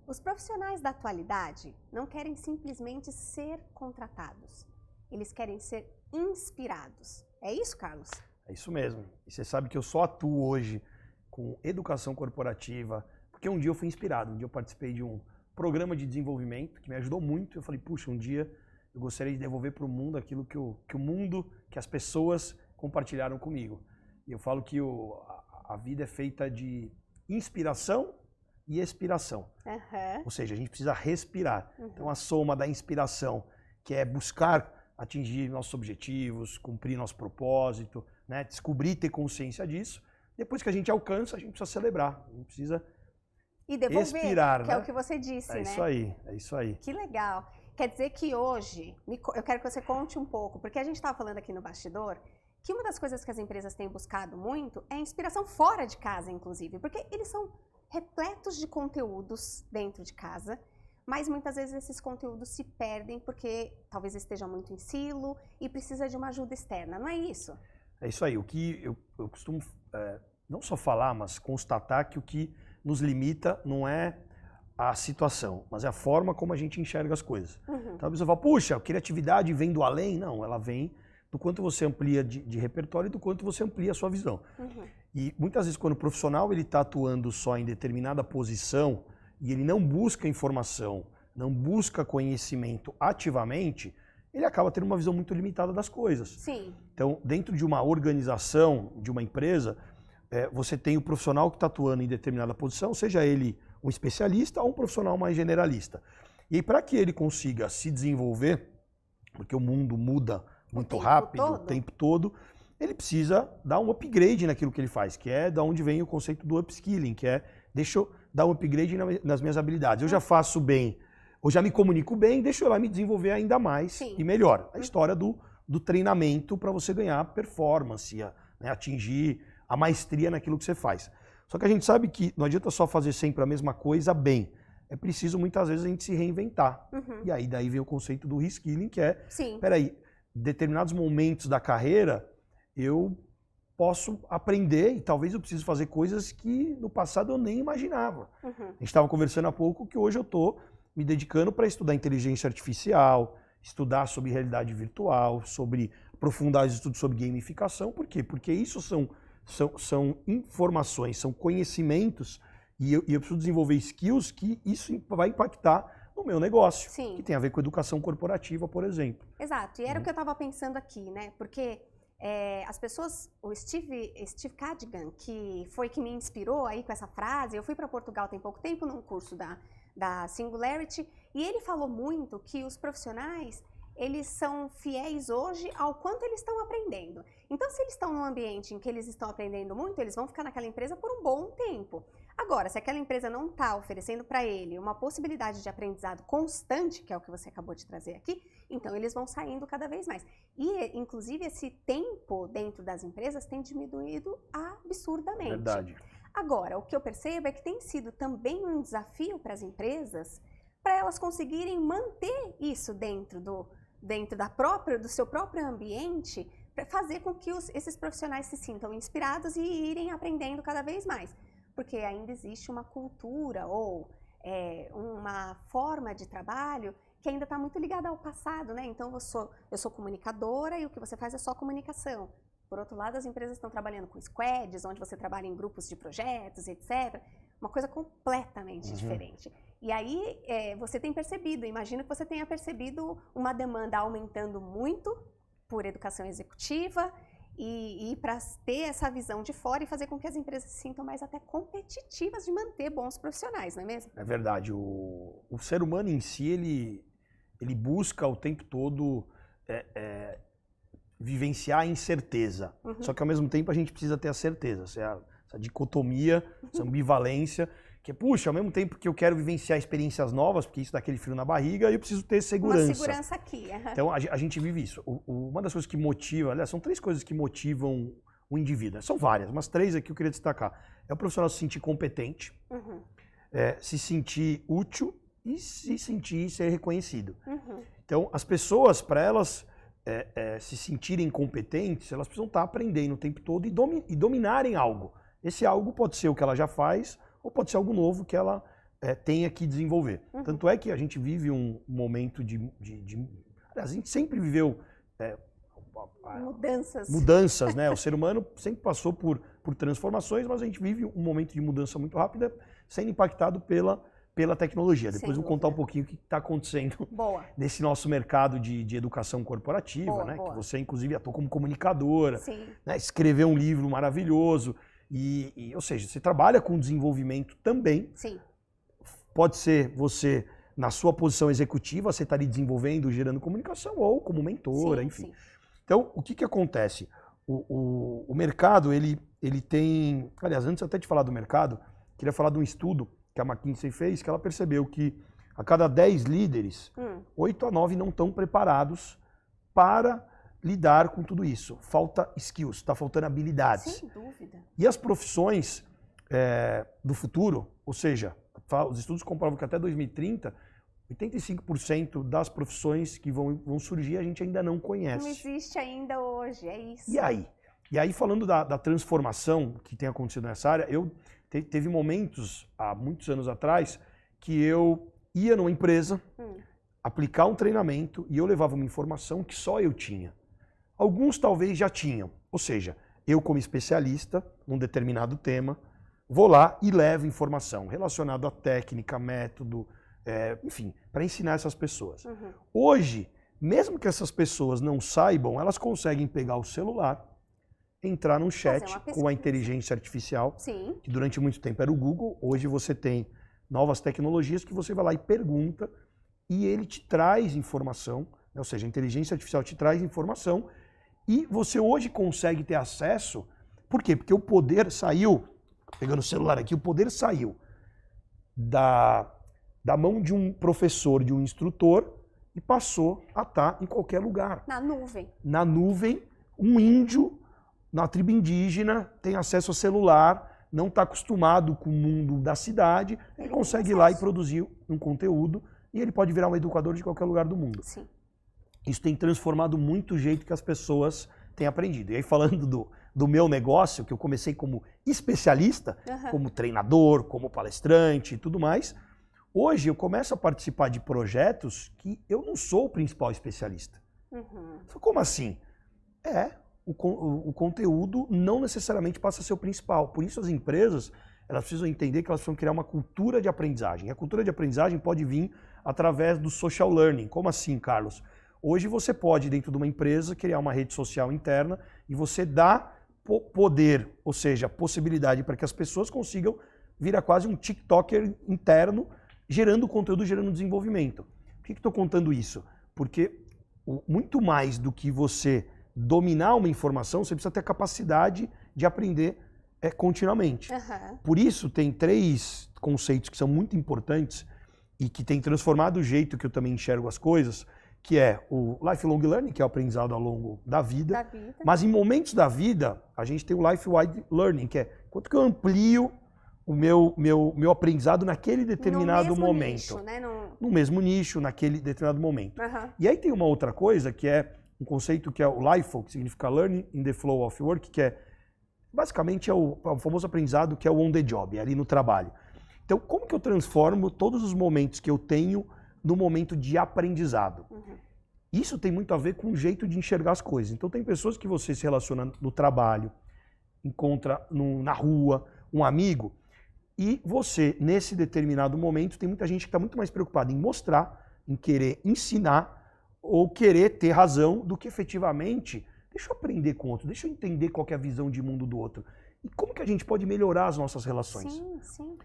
Os profissionais da atualidade não querem simplesmente ser contratados. Eles querem ser inspirados. É isso, Carlos? É isso mesmo. E você sabe que eu só atuo hoje com educação corporativa, porque um dia eu fui inspirado. Um dia eu participei de um programa de desenvolvimento que me ajudou muito. Eu falei, puxa, um dia eu gostaria de devolver para o mundo aquilo que as pessoas compartilharam comigo. E eu falo que a vida é feita de inspiração e expiração. Uhum. Ou seja, a gente precisa respirar. Uhum. Então a soma da inspiração, que é buscar atingir nossos objetivos, cumprir nosso propósito, né? Descobrir e ter consciência disso. Depois que a gente alcança, a gente precisa celebrar. A gente precisa e devolver, expirar, que né? É o que você disse, né? É isso aí. Que legal. Quer dizer que hoje, eu quero que você conte um pouco, porque a gente estava falando aqui no bastidor, que uma das coisas que as empresas têm buscado muito é inspiração fora de casa, inclusive, porque eles são repletos de conteúdos dentro de casa, mas muitas vezes esses conteúdos se perdem porque talvez estejam muito em silo e precisa de uma ajuda externa, não é isso? É isso aí. O que eu costumo não só falar, mas constatar que o que nos limita não é a situação, mas é a forma como a gente enxerga as coisas. Uhum. Então a pessoa fala, puxa, a criatividade vem do além? Não, ela vem do quanto você amplia de repertório e do quanto você amplia a sua visão. Uhum. E muitas vezes quando o profissional está atuando só em determinada posição e ele não busca informação, não busca conhecimento ativamente, ele acaba tendo uma visão muito limitada das coisas. Sim. Então, dentro de uma organização, de uma empresa, você tem o profissional que está atuando em determinada posição, seja ele um especialista ou um profissional mais generalista. E aí, para que ele consiga se desenvolver, porque o mundo muda muito rápido, o tempo todo, ele precisa dar um upgrade naquilo que ele faz, que é da onde vem o conceito do upskilling, que é deixa eu dar um upgrade nas minhas habilidades. Eu já faço bem, eu já me comunico bem, deixa eu lá me desenvolver ainda mais. Sim. E melhor. A história do treinamento para você ganhar performance, né, atingir a maestria naquilo que você faz. Só que a gente sabe que não adianta só fazer sempre a mesma coisa bem. É preciso muitas vezes a gente se reinventar. Uhum. E aí daí vem o conceito do reskilling, que é, peraí, determinados momentos da carreira eu posso aprender e talvez eu precise fazer coisas que no passado eu nem imaginava. Uhum. A gente estava conversando há pouco que hoje eu estou me dedicando para estudar inteligência artificial, estudar sobre realidade virtual, sobre aprofundar os estudos sobre gamificação. Por quê? Porque isso são informações, são conhecimentos e eu preciso desenvolver skills que isso vai impactar no meu negócio. Sim. Que tem a ver com educação corporativa, por exemplo. Exato, e era o que eu estava pensando aqui, né? Porque as pessoas, o Steve Cadigan, que foi que me inspirou aí com essa frase, eu fui para Portugal tem pouco tempo num curso da Singularity, e ele falou muito que os profissionais, eles são fiéis hoje ao quanto eles estão aprendendo. Então, se eles estão num ambiente em que eles estão aprendendo muito, eles vão ficar naquela empresa por um bom tempo. Agora, se aquela empresa não está oferecendo para ele uma possibilidade de aprendizado constante, que é o que você acabou de trazer aqui, então eles vão saindo cada vez mais. E, inclusive, esse tempo dentro das empresas tem diminuído absurdamente. Verdade. Agora, o que eu percebo é que tem sido também um desafio para as empresas, para elas conseguirem manter isso dentro do seu próprio ambiente, para fazer com que esses profissionais se sintam inspirados e irem aprendendo cada vez mais. Porque ainda existe uma cultura ou uma forma de trabalho que ainda está muito ligada ao passado, né? Então eu sou comunicadora e o que você faz é só comunicação. Por outro lado, as empresas estão trabalhando com squads, onde você trabalha em grupos de projetos, etc. Uma coisa completamente diferente. E aí você tem percebido, imagino que você tenha percebido uma demanda aumentando muito por educação executiva e para ter essa visão de fora e fazer com que as empresas se sintam mais até competitivas de manter bons profissionais, não é mesmo? É verdade. O ser humano em si, ele busca o tempo todo vivenciar a incerteza. Uhum. Só que ao mesmo tempo a gente precisa ter a certeza. Essa dicotomia, essa ambivalência, que puxa, ao mesmo tempo que eu quero vivenciar experiências novas, porque isso dá aquele frio na barriga, eu preciso ter segurança. Uma segurança aqui. Uhum. Então a gente vive isso. Uma das coisas que motiva, aliás, são 3 coisas que motivam o indivíduo. São várias, mas 3 aqui eu queria destacar. É o profissional se sentir competente, uhum. Se sentir útil e se sentir ser reconhecido. Uhum. Então as pessoas, para elas se sentirem competentes, elas precisam estar aprendendo o tempo todo e dominarem algo. Esse algo pode ser o que ela já faz, ou pode ser algo novo que ela tenha que desenvolver. Tanto é que a gente vive um momento a gente sempre viveu mudanças, né? O ser humano sempre passou por transformações, mas a gente vive um momento de mudança muito rápida, sendo impactado pela tecnologia. Depois eu vou contar um pouquinho o que está acontecendo nesse nosso mercado de educação corporativa, né? Que você, inclusive, atua como comunicadora, né? Escreveu um livro maravilhoso, ou seja, você trabalha com desenvolvimento também. Sim. Pode ser você, na sua posição executiva, você está ali desenvolvendo, gerando comunicação, ou como mentora, enfim. Sim. Então, o que acontece? O mercado, ele tem... Aliás, antes até de falar do mercado, queria falar de um estudo que a McKinsey fez, que ela percebeu que a cada 10 líderes, 8 a 9 não estão preparados para lidar com tudo isso. Falta skills, está faltando habilidades. Sem dúvida. E as profissões do futuro, ou seja, os estudos comprovam que até 2030, 85% das profissões que vão surgir a gente ainda não conhece. Não existe ainda hoje, é isso. E aí falando da transformação que tem acontecido nessa área, teve momentos, há muitos anos atrás, que eu ia numa empresa, aplicar um treinamento e eu levava uma informação que só eu tinha. Alguns talvez já tinham, ou seja, eu como especialista num determinado tema, vou lá e levo informação relacionada à técnica, método, enfim, para ensinar essas pessoas. Hoje, mesmo que essas pessoas não saibam, elas conseguem pegar o celular, entrar num chat com a inteligência artificial, que durante muito tempo era o Google, hoje você tem novas tecnologias que você vai lá e pergunta e ele te traz informação, né? Ou seja, a inteligência artificial te traz informação e você hoje consegue ter acesso, por quê? Porque o poder saiu, pegando o celular aqui, o poder saiu da mão de um professor, de um instrutor e passou a estar em qualquer lugar. Na nuvem. Na nuvem, um índio na tribo indígena, tem acesso a celular, não está acostumado com o mundo da cidade, ele consegue ir lá e produzir um conteúdo e ele pode virar um educador de qualquer lugar do mundo. Sim. Isso tem transformado muito o jeito que as pessoas têm aprendido. E aí falando do meu negócio, que eu comecei como especialista, como treinador, como palestrante e tudo mais, hoje eu começo a participar de projetos que eu não sou o principal especialista. Como assim? O conteúdo não necessariamente passa a ser o principal. Por isso as empresas elas precisam entender que elas precisam criar uma cultura de aprendizagem. E a cultura de aprendizagem pode vir através do social learning. Como assim, Carlos? Hoje você pode, dentro de uma empresa, criar uma rede social interna e você dá poder, ou seja, possibilidade para que as pessoas consigam virar quase um TikToker interno, gerando conteúdo, gerando desenvolvimento. Por que estou contando isso? Porque muito mais do que você dominar uma informação, você precisa ter a capacidade de aprender continuamente. Por isso, tem 3 conceitos que são muito importantes e que têm transformado o jeito que eu também enxergo as coisas, que é o lifelong learning, que é o aprendizado ao longo da vida. Mas em momentos da vida, a gente tem o life-wide learning, que é quanto que eu amplio o meu aprendizado naquele determinado momento. Nicho, né? No mesmo nicho, naquele determinado momento. E aí tem uma outra coisa que é um conceito que é o LIFO, que significa Learning in the Flow of Work, que basicamente é o famoso aprendizado que é o on the job, é ali no trabalho. Então, como que eu transformo todos os momentos que eu tenho no momento de aprendizado? Isso tem muito a ver com o jeito de enxergar as coisas. Então, tem pessoas que você se relaciona no trabalho, encontra na rua, um amigo, e você, nesse determinado momento, tem muita gente que está muito mais preocupada em mostrar, em querer ensinar, ou querer ter razão do que efetivamente, deixa eu aprender com o outro, deixa eu entender qual que é a visão de mundo do outro. E como que a gente pode melhorar as nossas relações? Sim.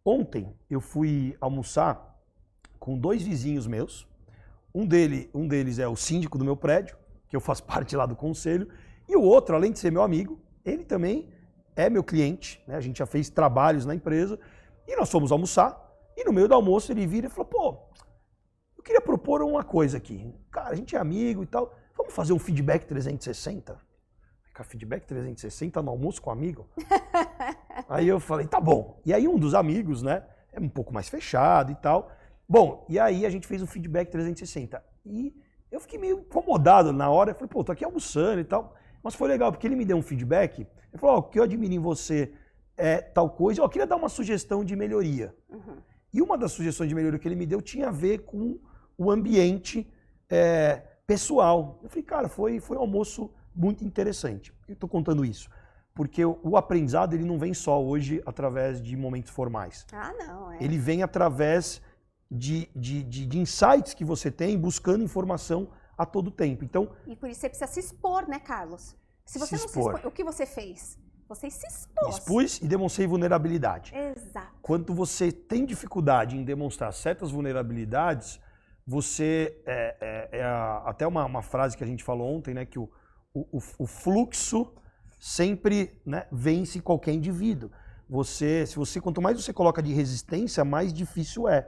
Ontem eu fui almoçar com 2 vizinhos meus. Um deles é o síndico do meu prédio, que eu faço parte lá do conselho, e o outro, além de ser meu amigo, ele também é meu cliente, né? A gente já fez trabalhos na empresa, e nós fomos almoçar, e no meio do almoço ele vira e falou, pô, eu queria propor uma coisa aqui. Cara, a gente é amigo e tal. Vamos fazer um feedback 360? Ficar feedback 360 no almoço com um amigo? Aí eu falei, tá bom. E aí um dos amigos, né, é um pouco mais fechado e tal. Bom, e aí a gente fez um feedback 360. E eu fiquei meio incomodado na hora. Eu falei, pô, tô aqui almoçando e tal. Mas foi legal, porque ele me deu um feedback. Ele falou, ó, o que eu admiro em você é tal coisa. Eu queria dar uma sugestão de melhoria. E uma das sugestões de melhoria que ele me deu tinha a ver com o ambiente pessoal. Eu falei, cara, foi um almoço muito interessante. Eu estou contando isso porque o aprendizado ele não vem só hoje através de momentos formais. Ah, não. Ele vem através de insights que você tem buscando informação a todo tempo. Então, e por isso você precisa se expor, né, Carlos? Se você não se expor, o que você fez? Você se expôs. Expus e demonstrei vulnerabilidade. Exato. Quando você tem dificuldade em demonstrar certas vulnerabilidades, você... até uma frase que a gente falou ontem, né? Que o fluxo sempre, né, vence qualquer indivíduo. Quanto mais você coloca de resistência, mais difícil é.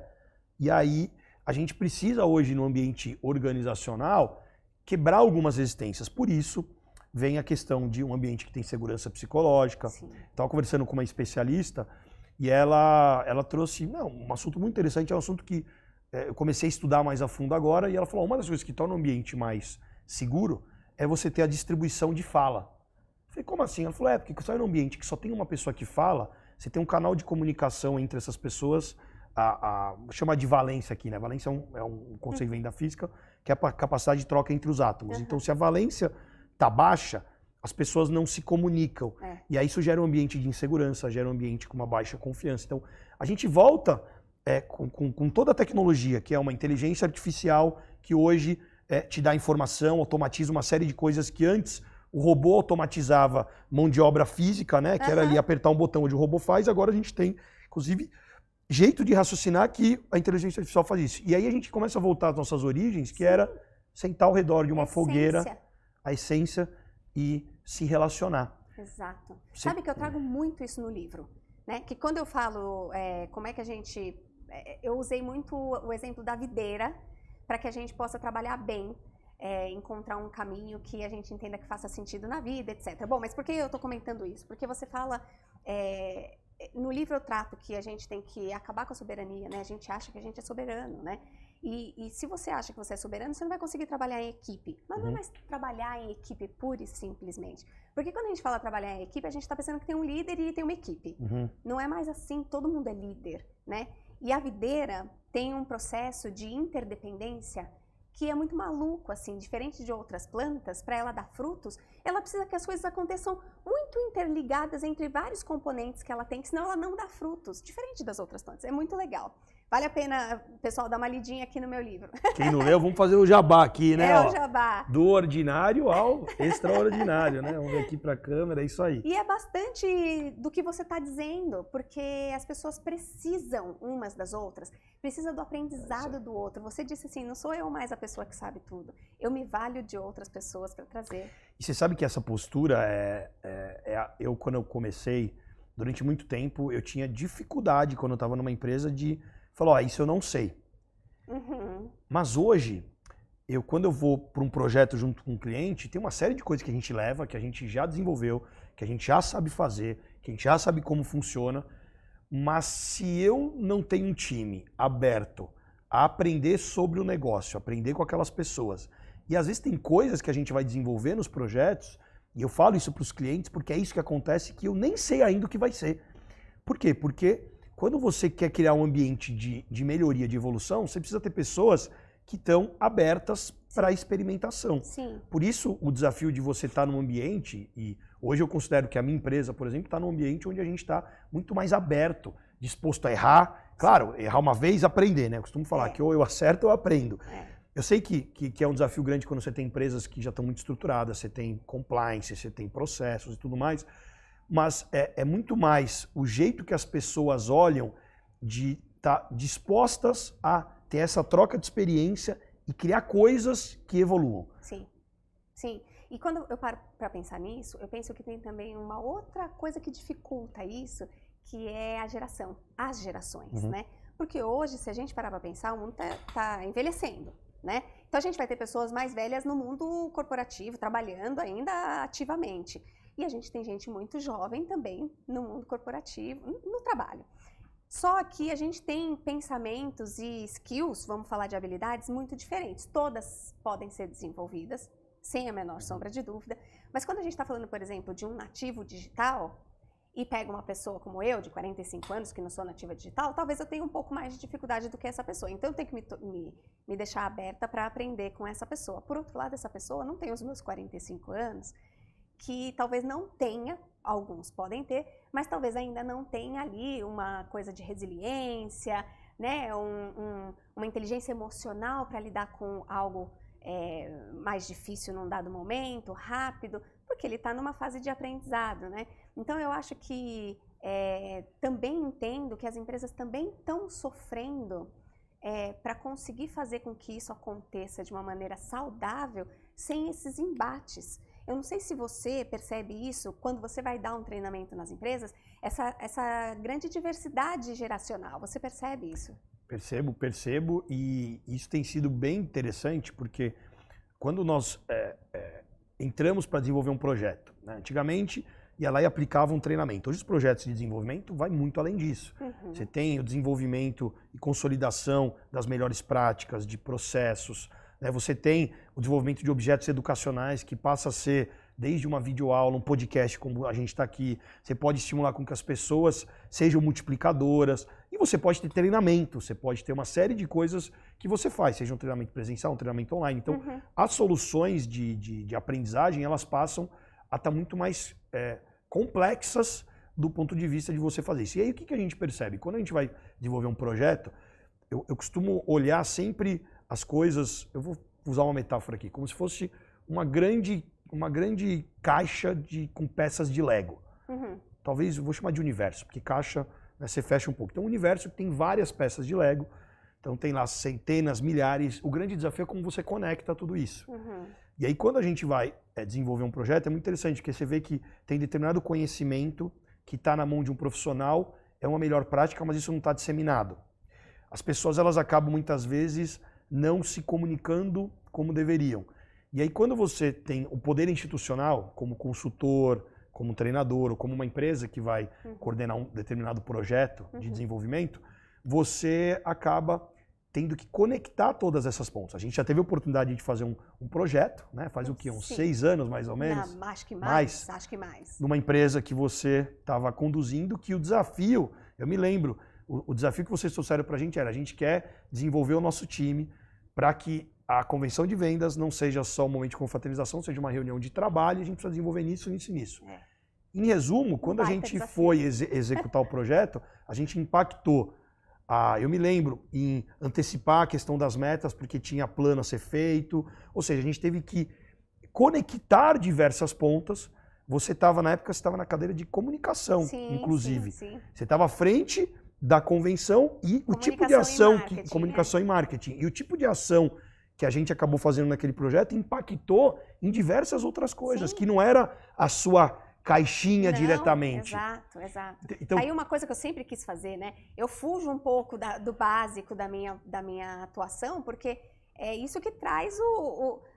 E aí, a gente precisa hoje, no ambiente organizacional, quebrar algumas resistências. Por isso, vem a questão de um ambiente que tem segurança psicológica. Estava conversando com uma especialista e ela trouxe um assunto muito interessante, é um assunto que eu comecei a estudar mais a fundo agora, e ela falou, uma das coisas que torna o ambiente mais seguro é você ter a distribuição de fala. Eu falei, como assim? Ela falou, porque você vai num ambiente que só tem uma pessoa que fala, você tem um canal de comunicação entre essas pessoas, chama de valência aqui, né? Valência é um conceito que vem da física, que é a capacidade de troca entre os átomos. Então, se a valência está baixa, as pessoas não se comunicam. E aí isso gera um ambiente de insegurança, gera um ambiente com uma baixa confiança. Então, a gente volta com toda a tecnologia, que é uma inteligência artificial, que hoje te dá informação, automatiza uma série de coisas que antes o robô automatizava mão de obra física, né? Que era ali apertar um botão onde o robô faz. Agora a gente tem, inclusive, jeito de raciocinar que a inteligência artificial faz isso. E aí a gente começa a voltar às nossas origens, que era sentar ao redor de uma fogueira, a essência, e se relacionar. Exato. Sabe que eu trago muito isso no livro, né? Que quando eu falo como é que a gente... eu usei muito o exemplo da videira para que a gente possa trabalhar bem, encontrar um caminho que a gente entenda que faça sentido na vida, etc. Bom, mas por que eu estou comentando isso? Porque você fala... no livro eu trato que a gente tem que acabar com a soberania, né? A gente acha que a gente é soberano, né? E se você acha que você é soberano, você não vai conseguir trabalhar em equipe. Mas não é mais trabalhar em equipe pura e simplesmente. Porque quando a gente fala trabalhar em equipe, a gente está pensando que tem um líder e tem uma equipe. Não é mais assim, todo mundo é líder, né? E a videira tem um processo de interdependência que é muito maluco, assim, diferente de outras plantas, para ela dar frutos, ela precisa que as coisas aconteçam muito interligadas entre vários componentes que ela tem, senão ela não dá frutos, diferente das outras plantas. É muito legal. Vale a pena, pessoal, dar uma lidinha aqui no meu livro. Quem não leu, vamos fazer o jabá aqui, né? O jabá. Do ordinário ao extraordinário, né? Vamos ver aqui para a câmera, é isso aí. E é bastante do que você está dizendo, porque as pessoas precisam umas das outras, precisam do aprendizado do outro. Você disse assim, não sou eu mais a pessoa que sabe tudo, eu me valho de outras pessoas para trazer. E você sabe que essa postura eu quando eu comecei, durante muito tempo, eu tinha dificuldade quando eu estava numa empresa de falar, isso eu não sei. Mas hoje, quando eu vou para um projeto junto com um cliente, tem uma série de coisas que a gente leva, que a gente já desenvolveu, que a gente já sabe fazer, que a gente já sabe como funciona, mas se eu não tenho um time aberto a aprender sobre o negócio, aprender com aquelas pessoas, e às vezes tem coisas que a gente vai desenvolver nos projetos, e eu falo isso para os clientes porque é isso que acontece, que eu nem sei ainda o que vai ser. Por quê? Porque quando você quer criar um ambiente de melhoria, de evolução, você precisa ter pessoas que estão abertas para a experimentação. Sim. Por isso, o desafio de você estar num ambiente, e hoje eu considero que a minha empresa, por exemplo, está num ambiente onde a gente está muito mais aberto, disposto a errar. Claro, errar uma vez, aprender, né? Eu costumo falar que ou eu acerto ou eu aprendo. Eu sei que é um desafio grande quando você tem empresas que já estão muito estruturadas, você tem compliance, você tem processos e tudo mais, mas é muito mais o jeito que as pessoas olham de estar dispostas a ter essa troca de experiência e criar coisas que evoluam. Sim, sim. E quando eu paro para pensar nisso, eu penso que tem também uma outra coisa que dificulta isso, que é a geração, as gerações, né? Porque hoje, se a gente parar para pensar, o mundo tá envelhecendo, né? Então a gente vai ter pessoas mais velhas no mundo corporativo, trabalhando ainda ativamente. E a gente tem gente muito jovem também no mundo corporativo, no trabalho. Só que a gente tem pensamentos e skills, vamos falar de habilidades, muito diferentes. Todas podem ser desenvolvidas, sem a menor sombra de dúvida. Mas quando a gente está falando, por exemplo, de um nativo digital, e pego uma pessoa como eu, de 45 anos, que não sou nativa digital, talvez eu tenha um pouco mais de dificuldade do que essa pessoa. Então, eu tenho que me deixar aberta para aprender com essa pessoa. Por outro lado, essa pessoa não tem os meus 45 anos, que talvez não tenha, alguns podem ter, mas talvez ainda não tenha ali uma coisa de resiliência, né? Uma inteligência emocional para lidar com algo mais difícil num dado momento, rápido, porque ele está numa fase de aprendizado, né? Então, eu acho que também entendo que as empresas também estão sofrendo para conseguir fazer com que isso aconteça de uma maneira saudável, sem esses embates. Eu não sei se você percebe isso quando você vai dar um treinamento nas empresas, essa grande diversidade geracional. Você percebe isso? Percebo, e isso tem sido bem interessante, porque quando nós entramos para desenvolver um projeto, né, antigamente ia lá e aplicava um treinamento. Hoje os projetos de desenvolvimento vai muito além disso. Uhum. Você tem o desenvolvimento e consolidação das melhores práticas, de processos, né? Você tem o desenvolvimento de objetos educacionais, que passa a ser desde uma videoaula, um podcast como a gente está aqui. Você pode estimular com que as pessoas sejam multiplicadoras. E você pode ter treinamento, você pode ter uma série de coisas que você faz, seja um treinamento presencial, um treinamento online. Então, as soluções de aprendizagem, elas passam a estar muito mais complexas do ponto de vista de você fazer isso. E aí, o que a gente percebe? Quando a gente vai desenvolver um projeto, eu costumo olhar sempre as coisas, eu vou usar uma metáfora aqui, como se fosse uma grande caixa com peças de Lego. Uhum. Talvez eu vou chamar de universo, porque caixa, né, você fecha um pouco. Então, um universo que tem várias peças de Lego, então tem lá centenas, milhares. O grande desafio é como você conecta tudo isso. Uhum. E aí, quando a gente vai desenvolver um projeto, é muito interessante, porque você vê que tem determinado conhecimento que está na mão de um profissional, é uma melhor prática, mas isso não está disseminado. As pessoas, elas acabam muitas vezes não se comunicando como deveriam. E aí, quando você tem o poder institucional, como consultor, como treinador, ou como uma empresa que vai coordenar um determinado projeto de desenvolvimento, você acaba tendo que conectar todas essas pontas. A gente já teve a oportunidade de fazer um projeto, né? Faz o quê? Uns 6 anos, mais ou menos? Não, acho que mais. Acho que mais. Numa empresa que você estava conduzindo, que o desafio, eu me lembro, o desafio que vocês trouxeram para a gente quer desenvolver o nosso time para que a convenção de vendas não seja só um momento de confraternização, seja uma reunião de trabalho, a gente precisa desenvolver nisso. Em resumo, quando a gente foi executar o projeto, a gente impactou. Eu me lembro em antecipar a questão das metas, porque tinha plano a ser feito. Ou seja, a gente teve que conectar diversas pontas. Você estava, na época, na cadeira de comunicação, inclusive. Sim. Você estava à frente da convenção e o tipo de ação, comunicação e marketing. E o tipo de ação que a gente acabou fazendo naquele projeto impactou em diversas outras coisas, que não era a sua caixinha diretamente. Exato. Então, aí uma coisa que eu sempre quis fazer, né? Eu fujo um pouco do básico da minha atuação, porque é isso que traz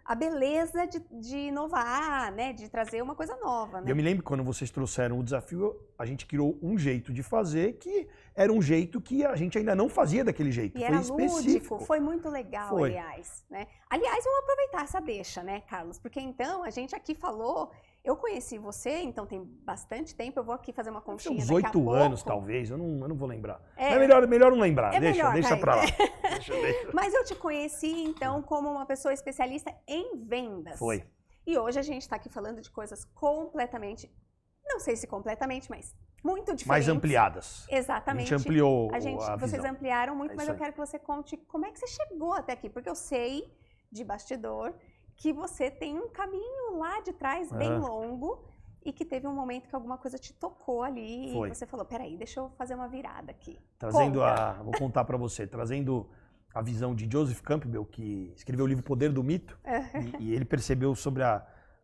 a beleza de inovar, né? De trazer uma coisa nova, né? Eu me lembro quando vocês trouxeram o desafio, a gente criou um jeito de fazer que era um jeito que a gente ainda não fazia daquele jeito. E foi específico. Lúdico, foi muito legal, aliás. Né? Aliás, vamos aproveitar essa deixa, né, Carlos? Porque então a gente aqui falou, eu conheci você, então tem bastante tempo, eu vou aqui fazer uma continha uns daqui a pouco. 8 anos, talvez, eu não vou lembrar. É melhor não lembrar, deixa pra lá. Deixa. Mas eu te conheci, então, como uma pessoa especialista em vendas. Foi. E hoje a gente está aqui falando de coisas completamente, não sei se completamente, mas muito diferentes. Mais ampliadas. Exatamente. A gente ampliou a visão. Vocês ampliaram muito, mas eu quero que você conte como é que você chegou até aqui, porque eu sei, de bastidor, que você tem um caminho lá de trás bem longo e que teve um momento que alguma coisa te tocou ali e você falou, peraí, deixa eu fazer uma virada aqui. Vou contar para você, trazendo a visão de Joseph Campbell, que escreveu o livro Poder do Mito, e ele percebeu sobre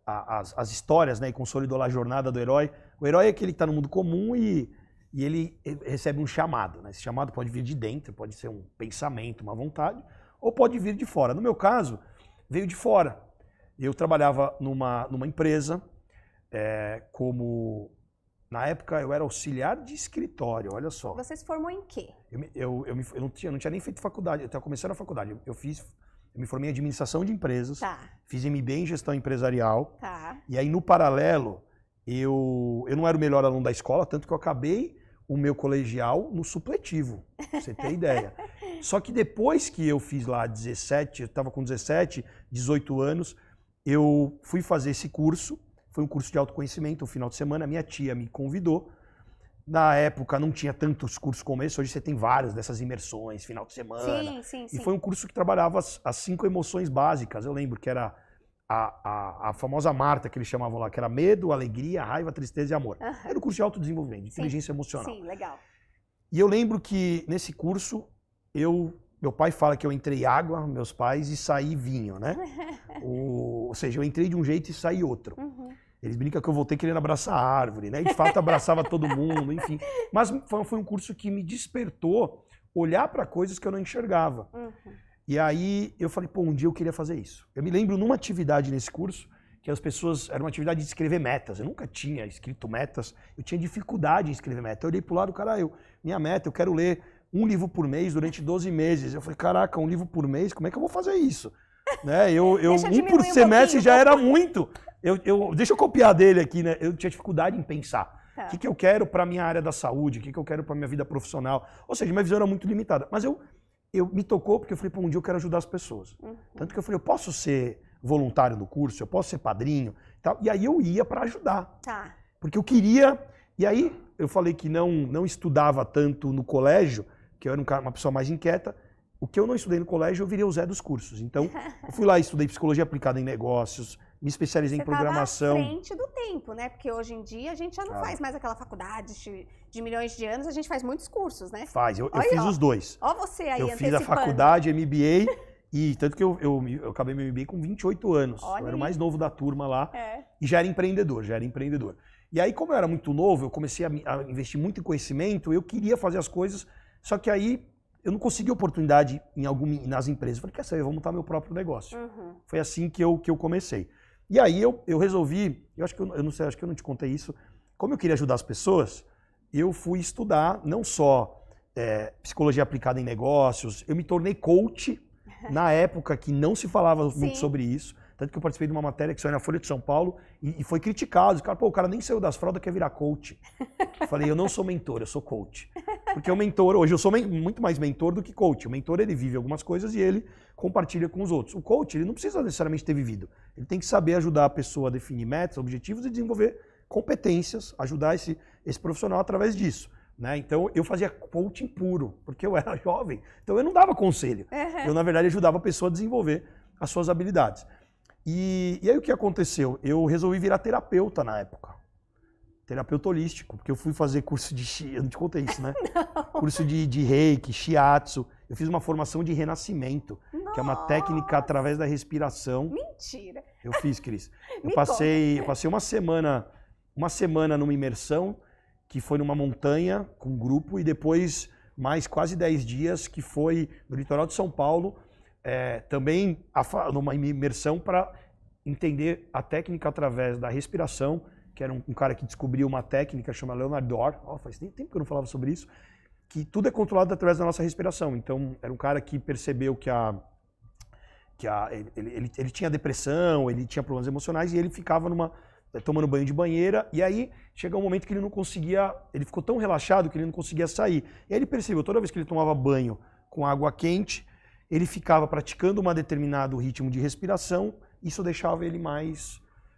as histórias, né, e consolidou lá a jornada do herói. O herói é aquele que está no mundo comum e ele recebe um chamado, né? Esse chamado pode vir de dentro, pode ser um pensamento, uma vontade, ou pode vir de fora. No meu caso, veio de fora. Eu trabalhava numa empresa, na época eu era auxiliar de escritório, olha só. Você se formou em quê? Eu não tinha nem feito faculdade, eu estava começando a faculdade. Eu me formei em administração de empresas, fiz MBA em gestão empresarial, e aí no paralelo eu não era o melhor aluno da escola, tanto que eu acabei o meu colegial no supletivo, pra você ter ideia. Só que depois que eu fiz lá 17, eu estava com 17, 18 anos, eu fui fazer esse curso, foi um curso de autoconhecimento, um final de semana, minha tia me convidou. Na época não tinha tantos cursos como esse, hoje você tem vários dessas imersões, final de semana. Sim. E foi um curso que trabalhava as 5 emoções básicas, eu lembro que era a famosa Marta, que eles chamavam lá, que era medo, alegria, raiva, tristeza e amor. Era o curso de autodesenvolvimento, de inteligência emocional. Sim, legal. E eu lembro que nesse curso, meu pai fala que eu entrei água, meus pais, e saí vinho, né? Ou seja, eu entrei de um jeito e saí outro. Eles brincam que eu voltei querendo abraçar a árvore, né? E de fato abraçava todo mundo, enfim. Mas foi um curso que me despertou olhar para coisas que eu não enxergava. E aí eu falei, pô, um dia eu queria fazer isso. Eu me lembro numa atividade nesse curso, que as pessoas, era uma atividade de escrever metas. Eu nunca tinha escrito metas, eu tinha dificuldade em escrever metas. Eu olhei pro lado, cara, minha meta, eu quero ler um livro por mês durante 12 meses. Eu falei, caraca, um livro por mês, como é que eu vou fazer isso? Né? Um por semestre já era muito. Deixa eu copiar dele aqui, né? Eu tinha dificuldade em pensar. O que eu quero para minha área da saúde, o que eu quero para minha vida profissional. Ou seja, minha visão era muito limitada. Mas eu me tocou porque eu falei, pô, um dia eu quero ajudar as pessoas. Tanto que eu falei, eu posso ser voluntário do curso, eu posso ser padrinho e tal. E aí eu ia para ajudar. Porque eu queria. E aí eu falei que não estudava tanto no colégio, que eu era uma pessoa mais inquieta. O que eu não estudei no colégio, eu virei o Zé dos cursos. Então, eu fui lá e estudei psicologia aplicada em negócios, me especializei em programação. Você estava à frente do tempo, né? Porque hoje em dia a gente já não faz mais aquela faculdade de milhões de anos, a gente faz muitos cursos, né? Eu fiz os dois. Ó você aí eu fiz a faculdade, MBA, e tanto que eu acabei meu MBA com 28 anos. Olha, eu era o mais novo da turma lá e já era empreendedor. E aí, como eu era muito novo, eu comecei a investir muito em conhecimento, eu queria fazer as coisas, só que aí eu não consegui oportunidade nas empresas. Eu falei, quer saber, eu vou montar meu próprio negócio. Foi assim que eu comecei. E aí eu resolvi, acho que eu não te contei isso, como eu queria ajudar as pessoas, eu fui estudar não só psicologia aplicada em negócios, eu me tornei coach na época que não se falava muito sobre isso. Tanto que eu participei de uma matéria que saiu na Folha de São Paulo e foi criticado. O cara nem saiu das fraldas, quer virar coach. Eu falei, eu não sou mentor, eu sou coach. Porque o mentor, hoje eu sou muito mais mentor do que coach. O mentor, ele vive algumas coisas e ele compartilha com os outros. O coach, ele não precisa necessariamente ter vivido. Ele tem que saber ajudar a pessoa a definir metas, objetivos e desenvolver competências, ajudar esse profissional através disso. Né? Então, eu fazia coaching puro, porque eu era jovem. Então, eu não dava conselho. Eu, na verdade, ajudava a pessoa a desenvolver as suas habilidades. E aí o que aconteceu? Eu resolvi virar terapeuta na época. Terapeuta holístico, porque eu fui fazer curso de... Eu não te contei isso, né? Curso de reiki, shiatsu. Eu fiz uma formação de renascimento, que é uma técnica através da respiração. Mentira! Eu fiz, Cris. Eu passei uma semana numa imersão, que foi numa montanha com um grupo, e depois mais quase 10 dias, que foi no litoral de São Paulo, também numa imersão para entender a técnica através da respiração, que era um cara que descobriu uma técnica chamada Leonard Dorr, faz tempo que eu não falava sobre isso, que tudo é controlado através da nossa respiração. Então, era um cara que percebeu que ele tinha depressão, ele tinha problemas emocionais, e ele ficava tomando banho de banheira, e aí chegou um momento que ele não conseguia, ele ficou tão relaxado que ele não conseguia sair. E aí ele percebeu, toda vez que ele tomava banho com água quente, ele ficava praticando um determinado ritmo de respiração, isso deixava ele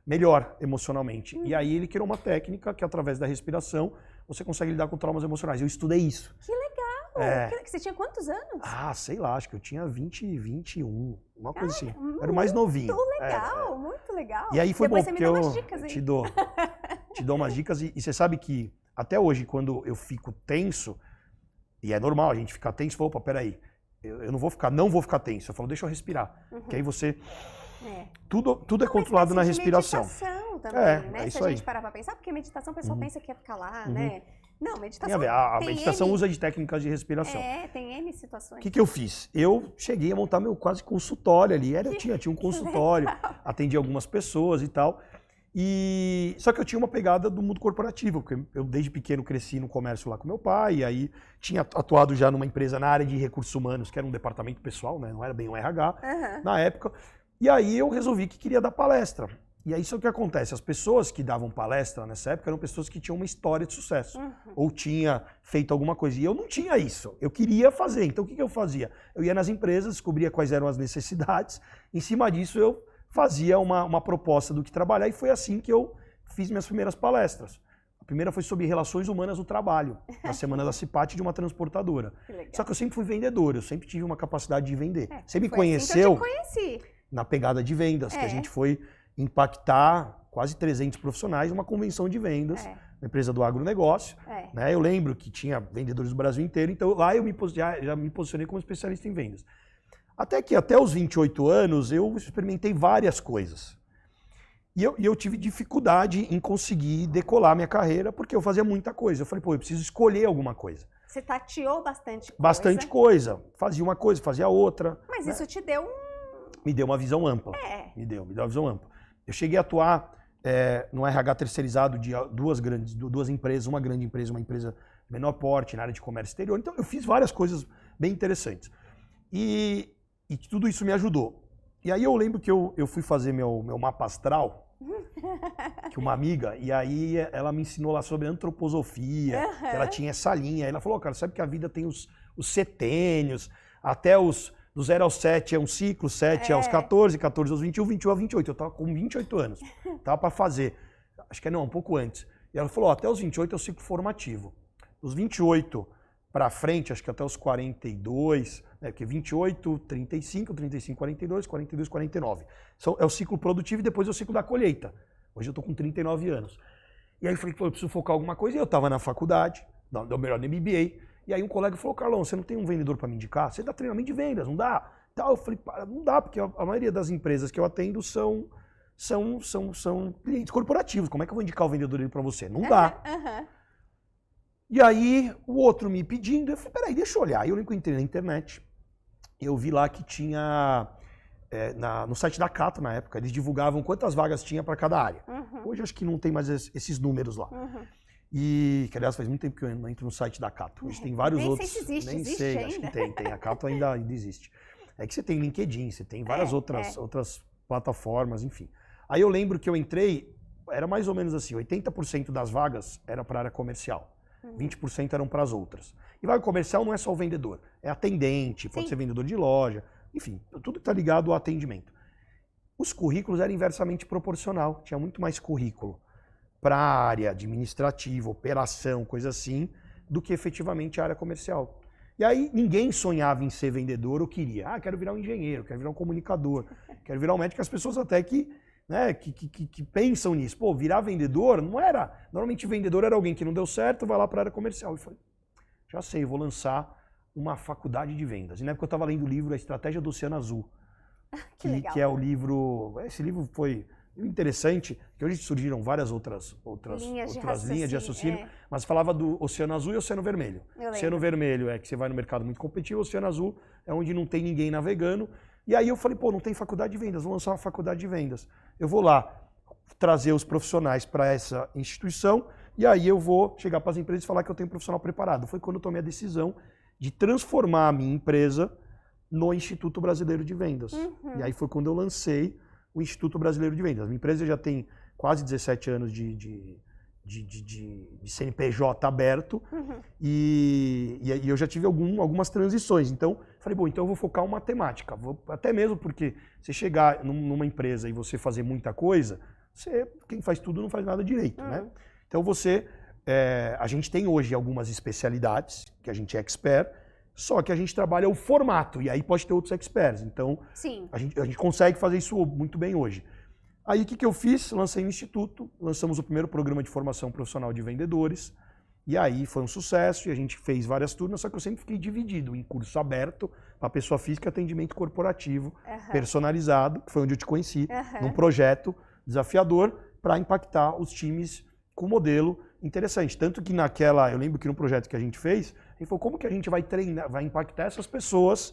melhor emocionalmente. E aí ele criou uma técnica que, através da respiração, você consegue lidar com traumas emocionais. Eu estudei isso. Que legal! Você tinha quantos anos? Sei lá, acho que eu tinha 20, 21, uma coisa assim. Era o mais novinho. Muito legal, muito legal. E aí foi depois bom, você me dá umas dicas, hein? Te dou umas dicas, e você sabe que até hoje, quando eu fico tenso, e é normal a gente ficar tenso, opa, peraí, eu não vou ficar tenso. Eu falo, deixa eu respirar. Que aí você... Tudo é controlado na respiração. Meditação também, né? Se a gente aí. parar pra pensar, porque meditação o pessoal pensa que ia ficar lá, né? Não, meditação. Tem a ver. A meditação usa de técnicas de respiração. Tem N situações. O que eu fiz? Eu cheguei a montar meu quase consultório ali. Tinha um consultório, atendia algumas pessoas e tal. Só que eu tinha uma pegada do mundo corporativo, porque eu desde pequeno cresci no comércio lá com meu pai, e aí tinha atuado já numa empresa na área de recursos humanos, que era um departamento pessoal, né? Não era bem um RH na época. E aí eu resolvi que queria dar palestra. E aí isso é o que acontece. As pessoas que davam palestra nessa época eram pessoas que tinham uma história de sucesso. Ou tinha feito alguma coisa. E eu não tinha isso. Eu queria fazer. Então o que eu fazia? Eu ia nas empresas, descobria quais eram as necessidades. Em cima disso eu fazia uma proposta do que trabalhar. E foi assim que eu fiz minhas primeiras palestras. A primeira foi sobre relações humanas no trabalho, na semana da CIPAT de uma transportadora. Só que eu sempre fui vendedor, eu sempre tive uma capacidade de vender. Você me conheceu na pegada de vendas, que a gente foi impactar quase 300 profissionais numa convenção de vendas, na empresa do agronegócio. Né? Eu lembro que tinha vendedores do Brasil inteiro, então lá eu já me posicionei como especialista em vendas. Até que até os 28 anos eu experimentei várias coisas. E eu tive dificuldade em conseguir decolar minha carreira, porque eu fazia muita coisa. Eu falei, pô, eu preciso escolher alguma coisa. Você tateou bastante coisa. Bastante coisa. Fazia uma coisa, fazia outra. Mas isso te deu Me deu uma visão ampla. Me deu uma visão ampla. Eu cheguei a atuar no RH terceirizado de duas empresas, uma grande empresa, uma empresa de menor porte, na área de comércio exterior. Então eu fiz várias coisas bem interessantes. E tudo isso me ajudou. E aí eu lembro que eu fui fazer meu mapa astral, que uma amiga, e aí ela me ensinou lá sobre antroposofia, que ela tinha essa linha. Aí ela falou, cara, sabe que a vida tem os setênios, até do 0 aos 7 é um ciclo, 7 aos 14, 14 aos 21, 21 a 28. Eu tava com 28 anos, tava para fazer, acho que um pouco antes. E ela falou, até os 28 é o ciclo formativo. Dos 28 para frente, acho que até os 42, né, porque 28, 35, 35, 42, 42, 49. É o ciclo produtivo e depois é o ciclo da colheita. Hoje eu estou com 39 anos. E aí eu falei, pô, eu preciso focar alguma coisa. E eu estava na faculdade, melhor no MBA, e aí um colega falou, Carlão, você não tem um vendedor para me indicar? Você dá treinamento de vendas, não dá? Eu falei, não dá, porque a maioria das empresas que eu atendo são clientes corporativos. Como é que eu vou indicar o vendedor para você? Não dá. E aí, o outro me pedindo, eu falei, peraí, deixa eu olhar. Aí eu lembro que eu entrei na internet, eu vi lá que tinha, no site da Cato na época, eles divulgavam quantas vagas tinha para cada área. Hoje acho que não tem mais esses números lá. E, que aliás, faz muito tempo que eu não entro no site da Cato. Hoje tem vários outros. Nem sei se existe sei, ainda. acho que tem. A Cato ainda existe. É que você tem LinkedIn, você tem várias outras plataformas, enfim. Aí eu lembro que eu entrei, era mais ou menos assim, 80% das vagas era para a área comercial. 20% eram para as outras. E vaga comercial não é só o vendedor, é atendente, pode ser vendedor de loja, enfim, tudo está ligado ao atendimento. Os currículos eram inversamente proporcional, tinha muito mais currículo para a área administrativa, operação, coisa assim, do que efetivamente a área comercial. E aí ninguém sonhava em ser vendedor ou queria, quero virar um engenheiro, quero virar um comunicador, quero virar um médico, as pessoas até que pensam nisso. Pô, virar vendedor não era... Normalmente vendedor era alguém que não deu certo, vai lá para a área comercial. E falei, já sei, eu vou lançar uma faculdade de vendas. E na época eu estava lendo o livro A Estratégia do Oceano Azul. Que é o livro... Esse livro foi interessante, que hoje surgiram várias outras linhas de raciocínio, mas falava do Oceano Azul e Oceano Vermelho. Oceano Vermelho é que você vai no mercado muito competitivo, o Oceano Azul é onde não tem ninguém navegando. E aí eu falei, pô, não tem faculdade de vendas, vou lançar uma faculdade de vendas. Eu vou lá trazer os profissionais para essa instituição e aí eu vou chegar para as empresas e falar que eu tenho um profissional preparado. Foi quando eu tomei a decisão de transformar a minha empresa no Instituto Brasileiro de Vendas. E aí foi quando eu lancei o Instituto Brasileiro de Vendas. A minha empresa já tem quase 17 anos de CNPJ aberto e eu já tive algumas transições. Então, falei, bom, então eu vou focar uma temática. Até mesmo porque você chegar numa empresa e você fazer muita coisa, quem faz tudo não faz nada direito, né? Então a gente tem hoje algumas especialidades, que a gente é expert, só que a gente trabalha o formato, e aí pode ter outros experts. Então, a gente consegue fazer isso muito bem hoje. Aí o que eu fiz? Lancei um instituto, lançamos o primeiro programa de formação profissional de vendedores, e aí foi um sucesso, e a gente fez várias turmas, só que eu sempre fiquei dividido em curso aberto para pessoa física e atendimento corporativo, personalizado, que foi onde eu te conheci, num projeto desafiador para impactar os times com um modelo interessante. Tanto que eu lembro que no projeto que a gente fez, a gente falou, como que a gente vai treinar, vai impactar essas pessoas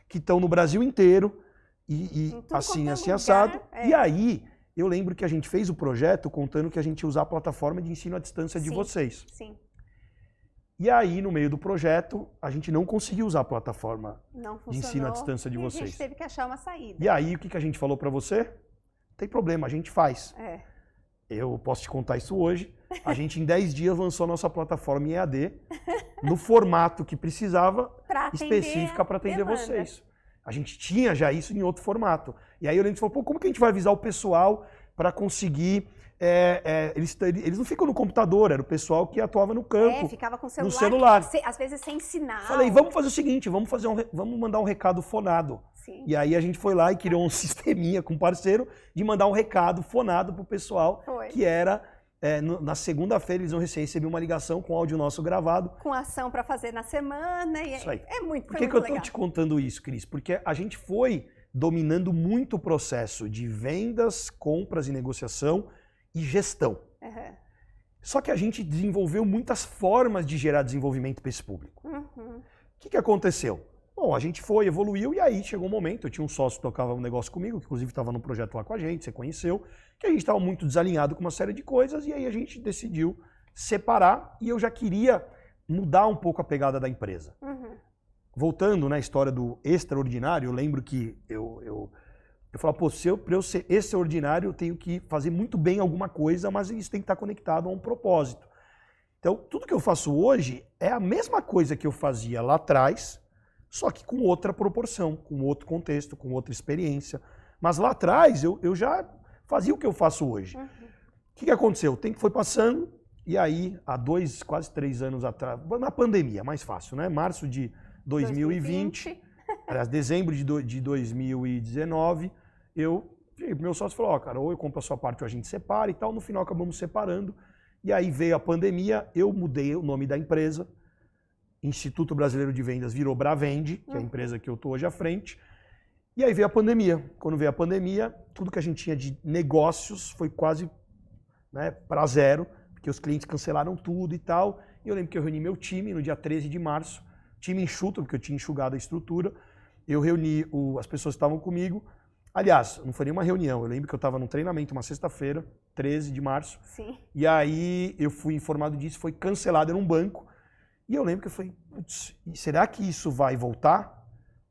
que estão no Brasil inteiro, e assim assado. E aí, eu lembro que a gente fez o projeto contando que a gente ia usar a plataforma de ensino à distância de vocês. E aí, no meio do projeto, a gente não conseguiu usar a plataforma de ensino à distância de vocês. A gente teve que achar uma saída. E aí, o que a gente falou para você? tem problema, a gente faz. É. Eu posso te contar isso hoje. A gente, em 10 dias, lançou a nossa plataforma em EAD, no formato que precisava, específica para atender vocês. A gente tinha já isso em outro formato. E aí eu lembro que você falou, pô, como que a gente vai avisar o pessoal para conseguir... eles não ficam no computador, era o pessoal que atuava no campo. Ficava com o no celular. Às vezes sem sinal. Falei, vamos fazer o seguinte, vamos mandar um recado fonado. Sim. E aí a gente foi lá e criou um sisteminha com um parceiro de mandar um recado fonado pro pessoal, que era... na segunda-feira eles vão receber uma ligação com áudio nosso gravado. Com ação para fazer na semana. E isso aí. Por que eu tô te contando isso, Cris? Porque a gente foi dominando muito o processo de vendas, compras e negociação e gestão. Uhum. Só que a gente desenvolveu muitas formas de gerar desenvolvimento para esse público. Uhum. O que aconteceu? Bom, a gente foi, evoluiu e aí chegou um momento, eu tinha um sócio que tocava um negócio comigo, que inclusive estava no projeto lá com a gente, você conheceu, que a gente estava muito desalinhado com uma série de coisas e aí a gente decidiu separar e eu já queria mudar um pouco a pegada da empresa. Uhum. Voltando na história do extraordinário, eu lembro que eu falava, pô, para eu ser extraordinário eu tenho que fazer muito bem alguma coisa, mas isso tem que estar conectado a um propósito. Então, tudo que eu faço hoje é a mesma coisa que eu fazia lá atrás, só que com outra proporção, com outro contexto, com outra experiência. Mas lá atrás eu já fazia o que eu faço hoje. Uhum. O que aconteceu? O tempo foi passando e aí, há quase 3 anos atrás, na pandemia, mais fácil, né? Março de 2020, aliás, dezembro de 2019, meu sócio falou, cara, ou eu compro a sua parte ou a gente separa e tal. No final acabamos separando. E aí veio a pandemia, eu mudei o nome da empresa. Instituto Brasileiro de Vendas virou Bravende, que é a empresa que eu estou hoje à frente. E aí veio a pandemia. Quando veio a pandemia, tudo que a gente tinha de negócios foi quase para zero, porque os clientes cancelaram tudo e tal. E eu lembro que eu reuni meu time no dia 13 de março, time enxuto, porque eu tinha enxugado a estrutura. Eu reuni as pessoas que estavam comigo. Aliás, não foi nenhuma reunião, eu lembro que eu estava num treinamento uma sexta-feira, 13 de março. Sim. E aí eu fui informado disso, foi cancelado em um banco. E eu lembro que eu falei, putz, será que isso vai voltar?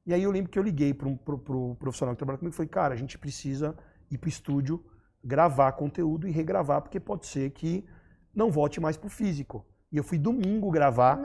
E aí eu lembro que eu liguei pro profissional que trabalha comigo e falei, cara, a gente precisa ir pro estúdio, gravar conteúdo e regravar, porque pode ser que não volte mais pro físico. E eu fui domingo gravar,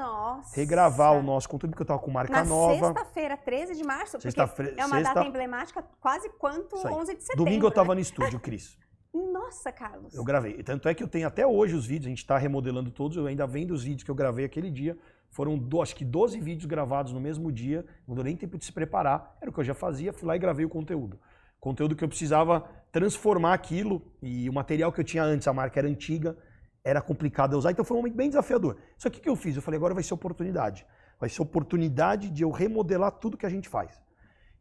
regravar o nosso conteúdo, porque eu tava com marca nova. Na sexta-feira, 13 de março, porque é uma data emblemática quase quanto 11 de setembro. Domingo eu tava no estúdio, Cris. Nossa, Carlos. Eu gravei. Tanto é que eu tenho até hoje os vídeos, a gente está remodelando todos, eu ainda vendo os vídeos que eu gravei aquele dia. Foram, acho que 12 vídeos gravados no mesmo dia, não deu nem tempo de se preparar, era o que eu já fazia, fui lá e gravei o conteúdo. Conteúdo que eu precisava transformar aquilo, e o material que eu tinha antes, a marca era antiga, era complicado de usar, então foi um momento bem desafiador. Só que o que eu fiz? Eu falei, agora vai ser oportunidade. Vai ser oportunidade de eu remodelar tudo que a gente faz.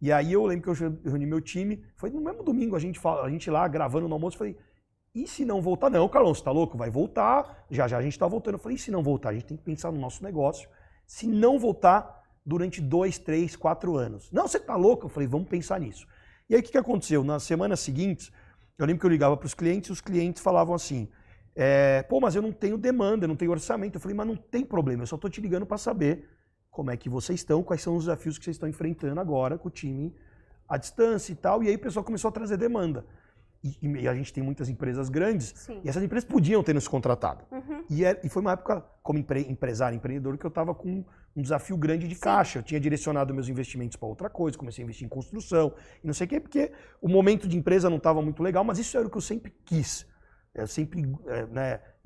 E aí eu lembro que eu reuni meu time, foi no mesmo domingo, a gente lá gravando no almoço, falei, e se não voltar? Não, Carlão, você tá louco? Vai voltar, já a gente tá voltando. Eu falei, e se não voltar? A gente tem que pensar no nosso negócio. Se não voltar durante 2, 3, 4 anos. Não, você tá louco? Eu falei, vamos pensar nisso. E aí o que aconteceu? Nas semanas seguintes, eu lembro que eu ligava para os clientes e os clientes falavam assim, pô, mas eu não tenho demanda, eu não tenho orçamento. Eu falei, mas não tem problema, eu só tô te ligando para saber como é que vocês estão, quais são os desafios que vocês estão enfrentando agora com o time à distância e tal. E aí o pessoal começou a trazer demanda. E a gente tem muitas empresas grandes, sim, e essas empresas podiam ter nos contratado. Uhum. E foi uma época, como empresário, empreendedor, que eu estava com um desafio grande de caixa. Eu tinha direcionado meus investimentos para outra coisa, comecei a investir em construção, e não sei o quê, porque o momento de empresa não estava muito legal, mas isso era o que eu sempre quis. Eu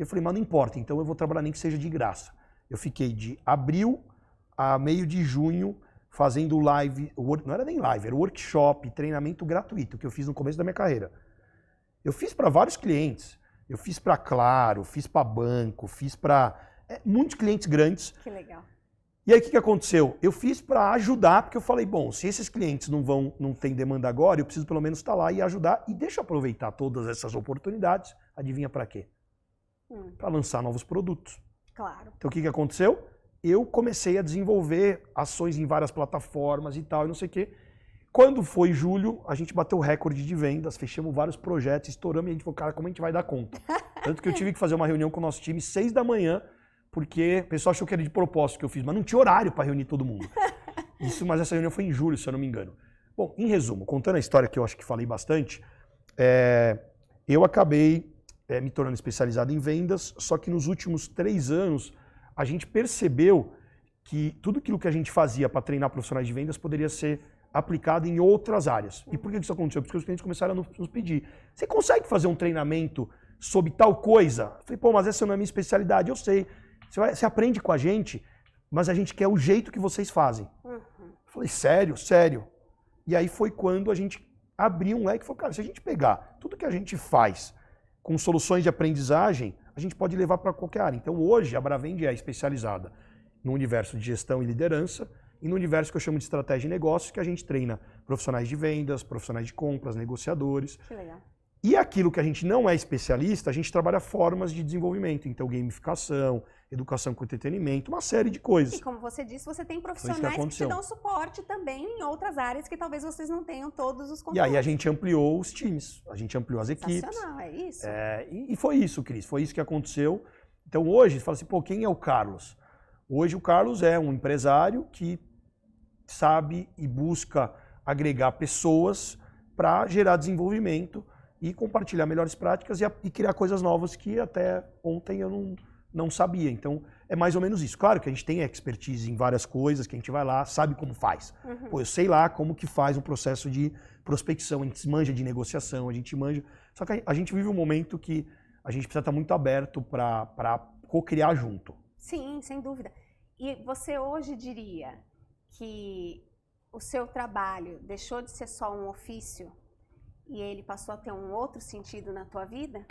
falei, mas não importa, então eu vou trabalhar nem que seja de graça. Eu fiquei de abril a meio de junho fazendo live, não era nem live, era workshop, treinamento gratuito, que eu fiz no começo da minha carreira. Eu fiz para vários clientes, eu fiz para Claro, fiz para banco, fiz para muitos clientes grandes. Que legal. E aí o que aconteceu? Eu fiz para ajudar, porque eu falei, bom, se esses clientes não têm demanda agora, eu preciso pelo menos estar lá e ajudar, e deixa eu aproveitar todas essas oportunidades. Adivinha para quê? Para lançar novos produtos. Claro. Então o que aconteceu? Eu comecei a desenvolver ações em várias plataformas e tal, e não sei o quê. Quando foi julho, a gente bateu o recorde de vendas, fechamos vários projetos, estouramos e a gente falou, cara, como a gente vai dar conta? Tanto que eu tive que fazer uma reunião com o nosso time 6 da manhã, porque o pessoal achou que era de propósito que eu fiz, mas não tinha horário para reunir todo mundo. Mas essa reunião foi em julho, se eu não me engano. Bom, em resumo, contando a história que eu acho que falei bastante, eu acabei me tornando especializado em vendas, só que nos últimos 3 anos a gente percebeu que tudo aquilo que a gente fazia para treinar profissionais de vendas poderia ser aplicado em outras áreas. E por que isso aconteceu? Porque os clientes começaram a nos pedir. Você consegue fazer um treinamento sobre tal coisa? Eu falei, pô, mas essa não é a minha especialidade. Eu sei. Você aprende com a gente, mas a gente quer o jeito que vocês fazem. Eu falei, sério? Sério. E aí foi quando a gente abriu um leque e falou, cara, se a gente pegar tudo que a gente faz com soluções de aprendizagem, a gente pode levar para qualquer área. Então hoje a Bravend é especializada no universo de gestão e liderança e no universo que eu chamo de estratégia e negócios, que a gente treina profissionais de vendas, profissionais de compras, negociadores. Que legal. E aquilo que a gente não é especialista, a gente trabalha formas de desenvolvimento. Então, gamificação, educação com entretenimento, uma série de coisas. E como você disse, você tem profissionais que te dão suporte também em outras áreas que talvez vocês não tenham todos os contatos. E aí a gente ampliou os times, a gente ampliou as equipes. Sensacional, é isso. E foi isso, Cris, foi isso que aconteceu. Então hoje, você fala assim, pô, quem é o Carlos? Hoje o Carlos é um empresário que sabe e busca agregar pessoas para gerar desenvolvimento e compartilhar melhores práticas e criar coisas novas que até ontem eu não sabia. Então, é mais ou menos isso. Claro que a gente tem expertise em várias coisas, que a gente vai lá, sabe como faz. Pô, eu sei lá como que faz um processo de prospecção, a gente manja de negociação, a gente manja... Só que a gente vive um momento que a gente precisa estar muito aberto para co-criar junto. Sim, sem dúvida. E você hoje diria que o seu trabalho deixou de ser só um ofício e ele passou a ter um outro sentido na tua vida?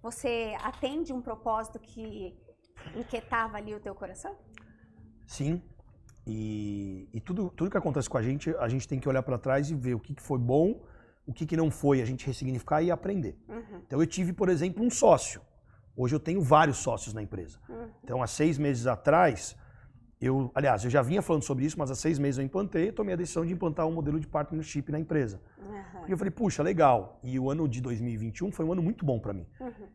Você atende um propósito que inquietava ali o teu coração? Sim. E tudo que acontece com a gente tem que olhar para trás e ver o que foi bom, o que não foi, a gente ressignificar e aprender. Então eu tive, por exemplo, um sócio. Hoje eu tenho vários sócios na empresa. Então há 6 meses atrás, eu já vinha falando sobre isso, mas há 6 meses eu implantei e tomei a decisão de implantar um modelo de partnership na empresa. E eu falei, puxa, legal. E o ano de 2021 foi um ano muito bom para mim.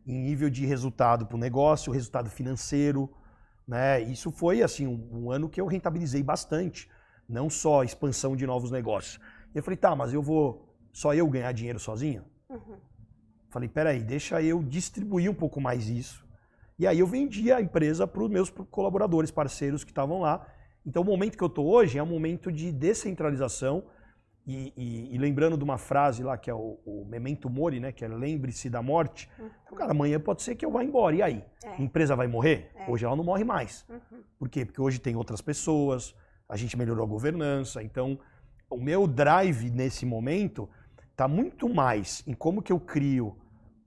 Em nível de resultado para o negócio, resultado financeiro, né? Isso foi assim um ano que eu rentabilizei bastante, não só expansão de novos negócios. E eu falei, tá, mas só eu ganhar dinheiro sozinho? Falei, peraí, deixa eu distribuir um pouco mais isso. E aí eu vendi a empresa para os meus colaboradores, parceiros que estavam lá. Então o momento que eu estou hoje é um momento de descentralização. E lembrando de uma frase lá que é o Memento Mori, né, que é lembre-se da morte. Então, cara, amanhã pode ser que eu vá embora. E aí? A empresa vai morrer? Hoje ela não morre mais. Por quê? Porque hoje tem outras pessoas, a gente melhorou a governança. Então, o meu drive nesse momento está muito mais em como que eu crio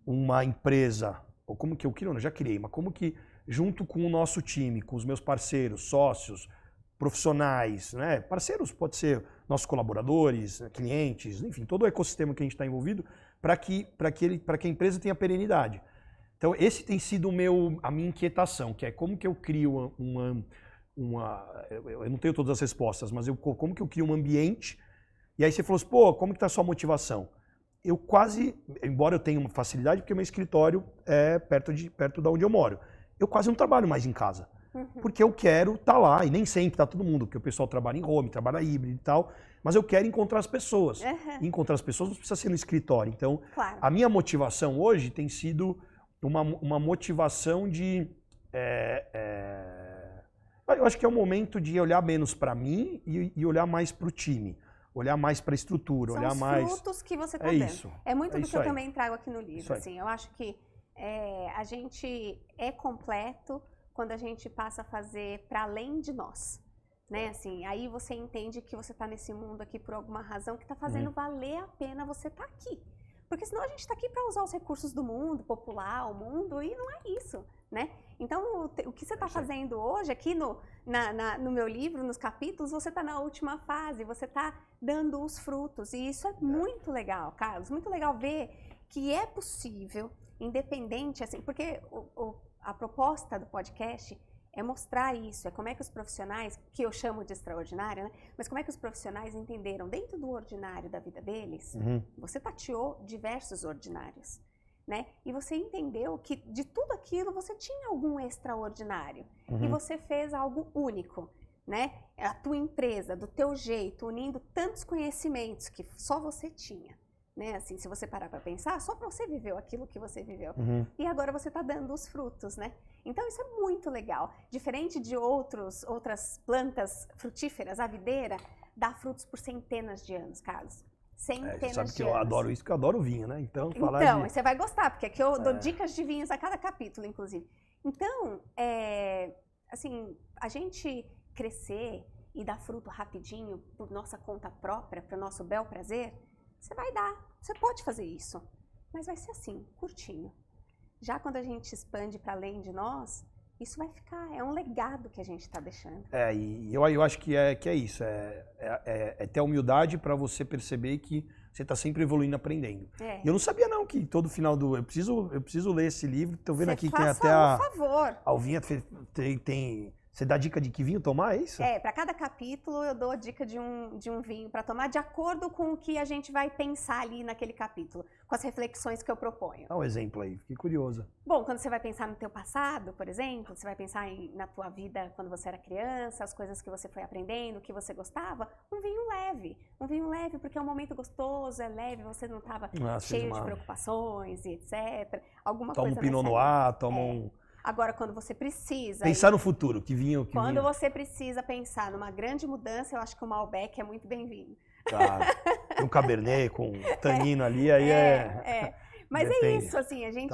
uma empresa, ou como que eu crio, não, já criei, mas como que junto com o nosso time, com os meus parceiros, sócios, profissionais, né? Parceiros pode ser nossos colaboradores, clientes, enfim, todo o ecossistema que a gente está envolvido, para que a empresa tenha perenidade. Então, esse tem sido a minha inquietação, que é como que eu crio eu não tenho todas as respostas, mas como que eu crio um ambiente. E aí você falou assim, pô, como que está a sua motivação? Eu quase, embora eu tenha uma facilidade, porque o meu escritório é perto de onde eu moro, eu quase não trabalho mais em casa. Porque eu quero estar lá, e nem sempre está todo mundo, porque o pessoal trabalha em home, trabalha híbrido e tal, mas eu quero encontrar as pessoas. E encontrar as pessoas não precisa ser no escritório. Então, a minha motivação hoje tem sido uma motivação de... eu acho que é o momento de olhar menos para mim e olhar mais para o time. Olhar mais para a estrutura, São olhar mais... São os frutos que você está vendo. Isso. É muito do que eu aí. também trago aqui no livro. Assim, eu acho que a gente é completo quando a gente passa a fazer para além de nós, né? Assim, aí você entende que você está nesse mundo aqui por alguma razão que está fazendo valer a pena você estar aqui. Porque senão a gente está aqui para usar os recursos do mundo, popular o mundo, e não é isso, né? Então, o que você está fazendo hoje, aqui no meu livro, nos capítulos, você está na última fase, você está dando os frutos. E isso é muito legal, Carlos, muito legal ver que é possível, independente, assim, porque a proposta do podcast é mostrar isso, é como é que os profissionais, que eu chamo de extraordinário, né? Mas como é que os profissionais entenderam dentro do ordinário da vida deles, você tateou diversos ordinários, né? E você entendeu que de tudo aquilo você tinha algum extraordinário e você fez algo único, né? A tua empresa, do teu jeito, unindo tantos conhecimentos que só você tinha, né? Assim, se você parar para pensar, só você viveu aquilo que você viveu. Uhum. E agora você está dando os frutos, né? Então isso é muito legal. Diferente de outras plantas frutíferas, a videira dá frutos por centenas de anos, Carlos. Centenas Você sabe que de eu anos. adoro isso, que eu adoro vinho, né? Então, Você vai gostar, porque aqui eu dou dicas de vinhos a cada capítulo, inclusive. Então, assim, a gente crescer e dar fruto rapidinho por nossa conta própria, para o nosso bel prazer, você vai dar. Você pode fazer isso, mas vai ser assim, curtinho. Já quando a gente expande para além de nós, isso vai ficar, é um legado que a gente está deixando. E eu acho que é isso, é ter a humildade para você perceber que você está sempre evoluindo, aprendendo. Eu não sabia não que todo final do... Eu preciso ler esse livro, tô vendo aqui que tem até favor. A Alvinha tem... Você dá dica de que vinho tomar, é isso? Para cada capítulo eu dou a dica de um vinho para tomar, de acordo com o que a gente vai pensar ali naquele capítulo, com as reflexões que eu proponho. Dá um exemplo aí, fiquei curiosa. Bom, quando você vai pensar no teu passado, por exemplo, você vai pensar na tua vida quando você era criança, as coisas que você foi aprendendo, o que você gostava, um vinho leve. Um vinho leve porque é um momento gostoso, é leve, você não estava cheio de preocupações e etc. Alguma toma coisa um Pinot Noir, toma um... Agora, quando você precisa... Pensar no futuro, que vinho... Quando você precisa pensar numa grande mudança, eu acho que o Malbec é muito bem-vindo. Tá. Um Cabernet com tanino ali, aí Mas depende. É isso, assim, a gente...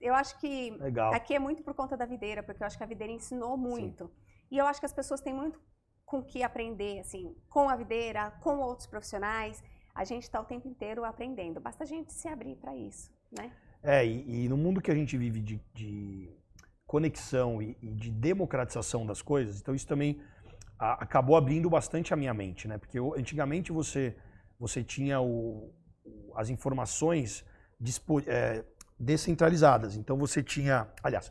Eu acho que legal. Aqui é muito por conta da videira, porque eu acho que a videira ensinou muito. Sim. E eu acho que as pessoas têm muito com o que aprender, assim, com a videira, com outros profissionais. A gente está o tempo inteiro aprendendo. Basta a gente se abrir para isso, né? E no mundo que a gente vive de conexão e de democratização das coisas, então isso também acabou abrindo bastante a minha mente, né? Porque antigamente você tinha as informações descentralizadas, então você tinha, aliás,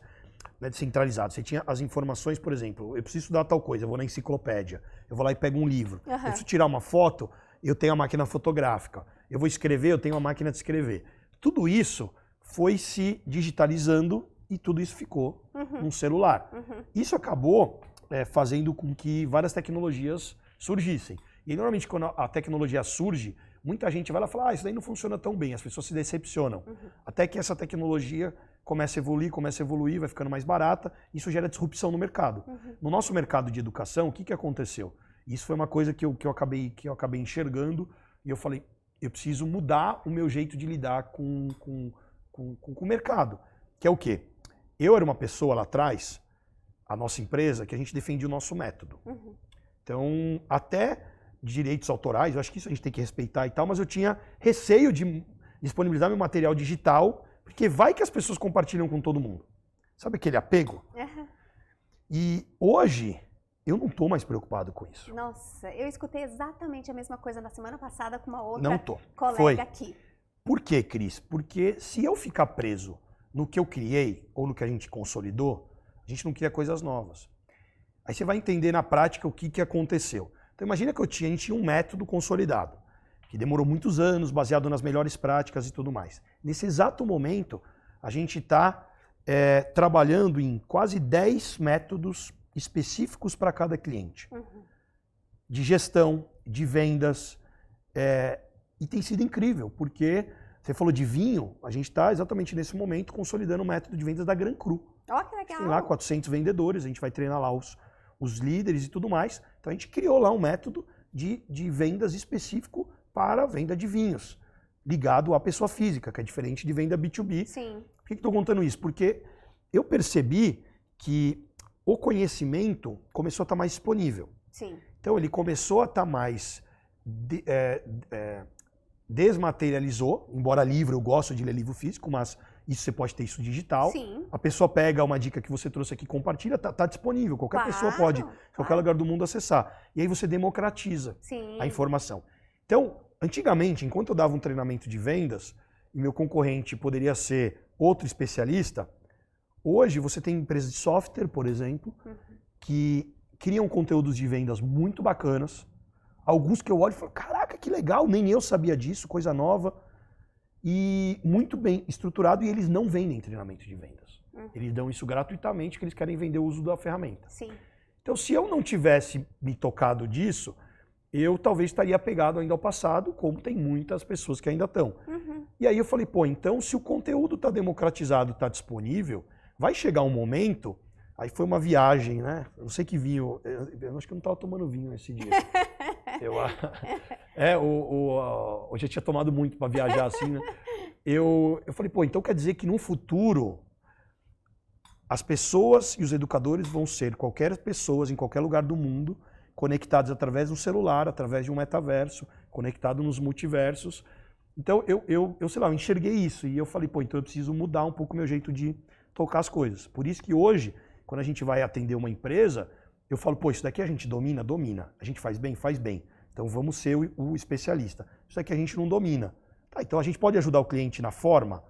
não é descentralizado, você tinha as informações, por exemplo, eu preciso estudar tal coisa, eu vou na enciclopédia, eu vou lá e pego um livro, eu preciso tirar uma foto, eu tenho a máquina fotográfica, eu vou escrever, eu tenho a máquina de escrever. Tudo isso foi se digitalizando e tudo isso ficou num celular. Isso acabou fazendo com que várias tecnologias surgissem. E normalmente quando a tecnologia surge, muita gente vai lá e fala, isso daí não funciona tão bem, as pessoas se decepcionam. Até que essa tecnologia começa a evoluir, vai ficando mais barata, isso gera disrupção no mercado. No nosso mercado de educação, o que aconteceu? Isso foi uma coisa que eu acabei enxergando e eu falei, eu preciso mudar o meu jeito de lidar com o mercado. Que é o quê? Eu era uma pessoa lá atrás, a nossa empresa, que a gente defendia o nosso método. Então, até direitos autorais, eu acho que isso a gente tem que respeitar e tal, mas eu tinha receio de disponibilizar meu material digital, porque vai que as pessoas compartilham com todo mundo. Sabe aquele apego? E hoje, eu não estou mais preocupado com isso. Nossa, eu escutei exatamente a mesma coisa na semana passada com uma outra colega Foi. aqui. Por quê, Cris? Porque se eu ficar preso no que eu criei ou no que a gente consolidou, a gente não cria coisas novas. Aí você vai entender na prática o que aconteceu. Então imagina que a gente tinha um método consolidado, que demorou muitos anos, baseado nas melhores práticas e tudo mais. Nesse exato momento, a gente está trabalhando em quase 10 métodos específicos para cada cliente. De gestão, de vendas, e tem sido incrível, porque você falou de vinho, a gente está exatamente nesse momento consolidando o método de vendas da Gran Cru. Ó, que legal! Tem lá 400 vendedores, a gente vai treinar lá os líderes e tudo mais. Então a gente criou lá um método de vendas específico para a venda de vinhos, ligado à pessoa física, que é diferente de venda B2B. Sim. Por que estou contando isso? Porque eu percebi que o conhecimento começou a estar mais disponível. Sim. Então ele começou a estar mais... desmaterializou, embora livro, eu gosto de ler livro físico, mas isso você pode ter isso digital. Sim. A pessoa pega uma dica que você trouxe aqui, compartilha, tá disponível, qualquer pessoa pode, em qualquer lugar do mundo, acessar. E aí você democratiza a informação. Então, antigamente, enquanto eu dava um treinamento de vendas, e meu concorrente poderia ser outro especialista, hoje você tem empresas de software, por exemplo, que criam conteúdos de vendas muito bacanas, alguns que eu olho e falo, caraca, que legal, nem eu sabia disso, coisa nova. E muito bem estruturado, e eles não vendem treinamento de vendas. Eles dão isso gratuitamente, porque eles querem vender o uso da ferramenta. Sim. Então, se eu não tivesse me tocado disso, eu talvez estaria apegado ainda ao passado, como tem muitas pessoas que ainda estão. E aí eu falei, pô, então se o conteúdo está democratizado, está disponível, vai chegar um momento, aí foi uma viagem, né? Eu não sei que vinho, eu acho que eu não estava tomando vinho nesse dia. Eu já tinha tomado muito para viajar assim, né? Eu falei, pô, então quer dizer que no futuro as pessoas e os educadores vão ser qualquer pessoas em qualquer lugar do mundo, conectados através do celular, através de um metaverso, conectado nos multiversos. Então, eu sei lá, eu enxerguei isso e eu falei, pô, então eu preciso mudar um pouco o meu jeito de tocar as coisas. Por isso que hoje, quando a gente vai atender uma empresa, eu falo, pô, isso daqui a gente domina? Domina. A gente faz bem? Faz bem. Então vamos ser o especialista. Isso daqui a gente não domina. Tá, então a gente pode ajudar o cliente na forma.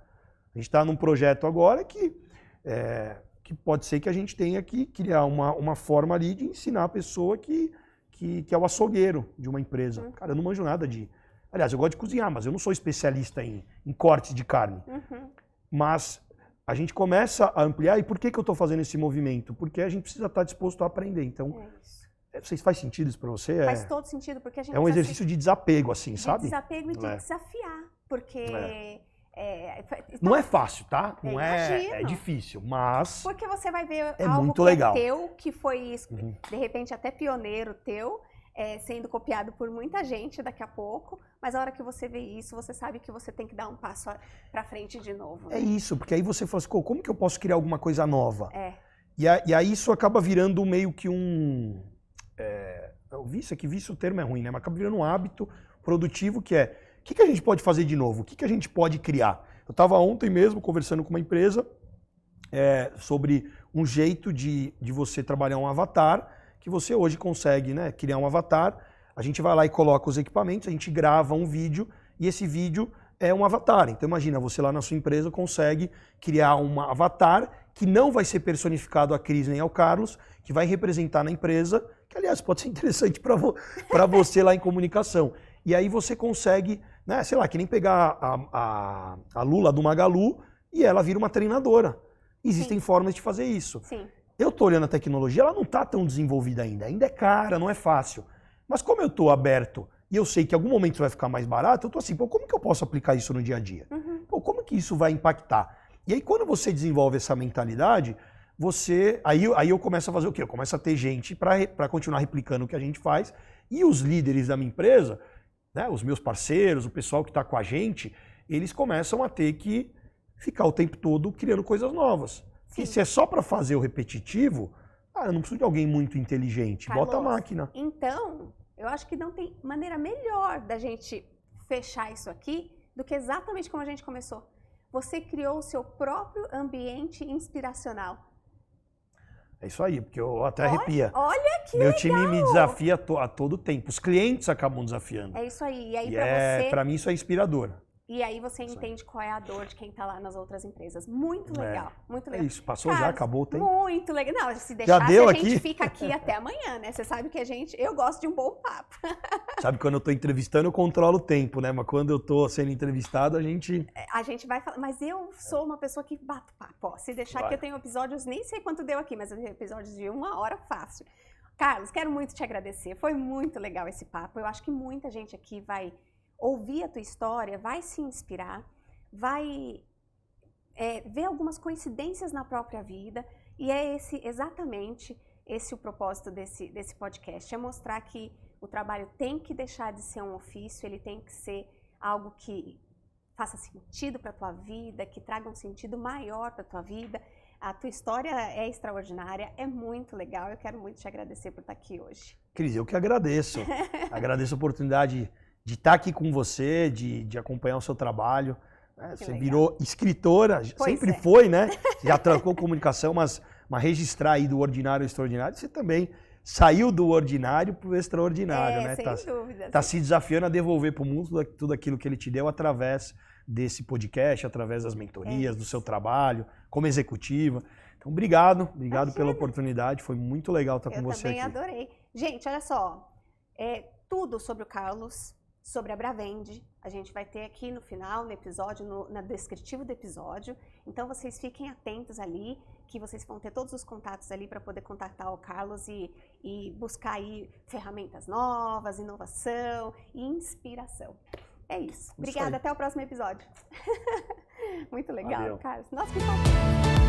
A gente está num projeto agora que pode ser que a gente tenha que criar uma forma ali de ensinar a pessoa que é o açougueiro de uma empresa. Cara, eu não manjo nada de... Aliás, eu gosto de cozinhar, mas eu não sou especialista em cortes de carne. Mas a gente começa a ampliar. E por que eu estou fazendo esse movimento? Porque a gente precisa estar disposto a aprender. Então, faz sentido isso para você? Faz todo sentido, porque a gente é um exercício de desapego, assim, sabe? De desapego e de desafiar, porque... não é fácil, tá? Não é difícil, mas... Porque você vai ver algo muito que legal. É teu, que foi, de repente, até pioneiro teu, sendo copiado por muita gente daqui a pouco, mas a hora que você vê isso, você sabe que você tem que dar um passo pra frente de novo. Né? É isso, porque aí você fala assim, como que eu posso criar alguma coisa nova? E aí isso acaba virando meio que vício o termo é ruim, né? Mas acaba virando um hábito produtivo que é, o que a gente pode fazer de novo? O que a gente pode criar? Eu estava ontem mesmo conversando com uma empresa sobre um jeito de você trabalhar um avatar, que você hoje consegue, né, criar um avatar, a gente vai lá e coloca os equipamentos, a gente grava um vídeo e esse vídeo é um avatar. Então imagina, você lá na sua empresa consegue criar um avatar que não vai ser personificado a Cris nem ao Carlos, que vai representar na empresa, que aliás pode ser interessante para você lá em comunicação. E aí você consegue, né, sei lá, que nem pegar a Lula do Magalu e ela vira uma treinadora. Existem formas de fazer isso. Sim. Eu tô olhando a tecnologia, ela não está tão desenvolvida ainda é cara, não é fácil. Mas como eu estou aberto e eu sei que em algum momento isso vai ficar mais barato, eu tô assim, pô, como que eu posso aplicar isso no dia a dia? Pô, como que isso vai impactar? E aí quando você desenvolve essa mentalidade, aí eu começo a fazer o quê? Eu começo a ter gente para continuar replicando o que a gente faz e os líderes da minha empresa, né, os meus parceiros, o pessoal que está com a gente, eles começam a ter que ficar o tempo todo criando coisas novas. Sim. E se é só para fazer o repetitivo, eu não preciso de alguém muito inteligente. Carlos, bota a máquina. Então, eu acho que não tem maneira melhor da gente fechar isso aqui do que exatamente como a gente começou. Você criou o seu próprio ambiente inspiracional. É isso aí, porque eu até arrepia. Olha que Meu legal. time me desafia a todo tempo. Os clientes acabam desafiando. É isso aí. E aí para mim isso é inspirador. E aí você entende qual é a dor de quem está lá nas outras empresas. Muito legal, muito legal. É isso, passou já, acabou o tempo. Muito legal. Não, se deixar, a gente fica aqui até amanhã, né? Você sabe que eu gosto de um bom papo. Sabe, quando eu estou entrevistando, eu controlo o tempo, né? Mas quando eu estou sendo entrevistado, a gente... A gente vai falar, mas eu sou uma pessoa que bato papo. Ó, se deixar que eu tenho episódios, nem sei quanto deu aqui, mas eu tenho episódios de 1 hora fácil. Carlos, quero muito te agradecer. Foi muito legal esse papo. Eu acho que muita gente aqui vai ouvir a tua história, vai se inspirar, vai ver algumas coincidências na própria vida, e é exatamente esse o propósito desse podcast, é mostrar que o trabalho tem que deixar de ser um ofício, ele tem que ser algo que faça sentido para a tua vida, que traga um sentido maior para a tua vida. A tua história é extraordinária, é muito legal, eu quero muito te agradecer por estar aqui hoje. Cris, eu que agradeço. Agradeço a oportunidade de estar aqui com você, de acompanhar o seu trabalho. Você virou escritora, sempre foi, né? Já trancou comunicação, mas registrar aí do ordinário ao extraordinário, você também saiu do ordinário para o extraordinário, né? Sem dúvida. Está se desafiando a devolver para o mundo tudo aquilo que ele te deu através desse podcast, através das mentorias, do seu trabalho, como executiva. Então, obrigado pela oportunidade, foi muito legal estar com você aqui. Eu também adorei. Gente, olha só, tudo sobre o Carlos, sobre a Bravende. A gente vai ter aqui no final, no episódio, na descritivo do episódio. Então vocês fiquem atentos ali, que vocês vão ter todos os contatos ali para poder contatar o Carlos e buscar aí ferramentas novas, inovação e inspiração. É isso. Obrigada, até o próximo episódio. Muito legal, Valeu. Carlos. Nossa, que bom.